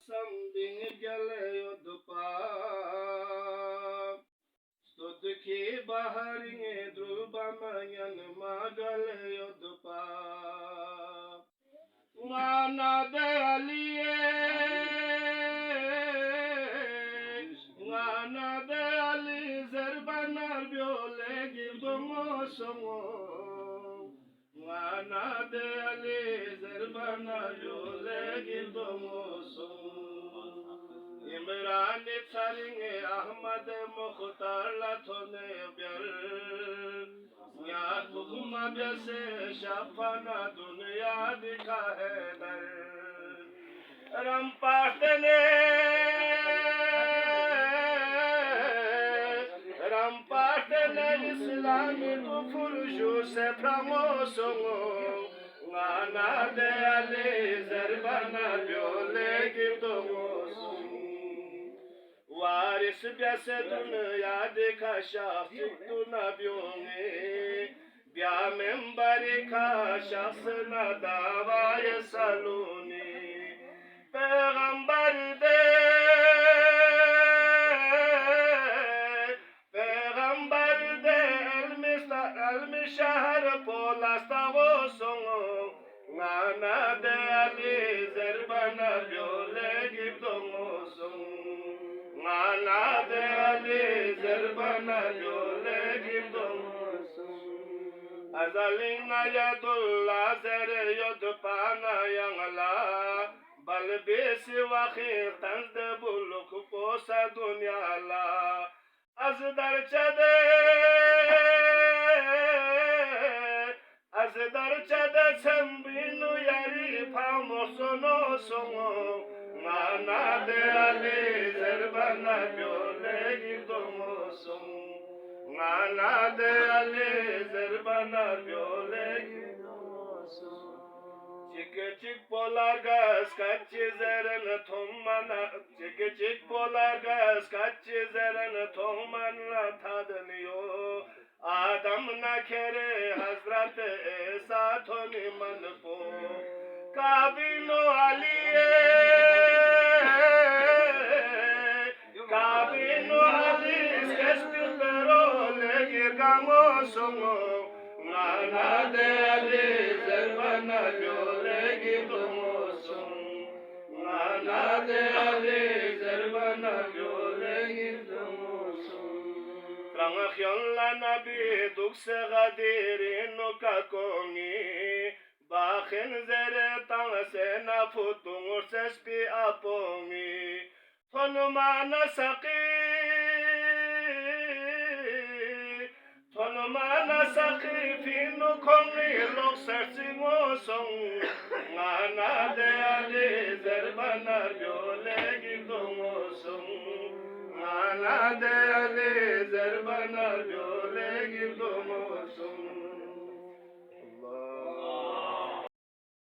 Sam dingir gale dupa Stodki baharinge druba manyan magale dupa Ngana de aliye Ngana de ali zerbanar biole girdomo somo Ngana de ali zerbanar biole girdomo somo İmran Saringe Ahmad Mukhtar Latone Byar Ya Tuhma Byase Şafana Dünya Dikha Eder Rampastene İslami Kufurju Sepramosomo Ngana de Ali Zerbana Byole Girdomo Varis byase dünya dikha şahsik tunabiyone Bya membari ka şahsına davaya saluni Peygamber de elmi şahar polasta vosonu Ngana de ali zerbana byole gibdomosonu Ngana de ali zerbana byole gibdomosonu Azalina yadullah zere yodpana yangla Balbesi vakir tanzde buluk posa dunyala Azdarchade sembinu yari pamosono songo Ngana de ali zerbana byole girdomo songo Ngana de ali zerbana byole girdomo songo Çik polar gaz kaç çizerin tommana Çik polar gaz kaç çizerin tommana tadınıyor Adamına kere Hazreti İsa toni manpo Kabino Aliye Kabino Aliye Kespiro legir gamo songo Ngana de Ali zerbana byole girdomo songo Ngana de Ali zerbana byole girdomo Tranga khyolla nabi dukse gadirin kakongi Bakhin zere tang sena futung sespi apongi Tonumana saki finu kongi lok sersingo song Ngana de ali zerbana byole girdomo song Ngana de ali zerbana byole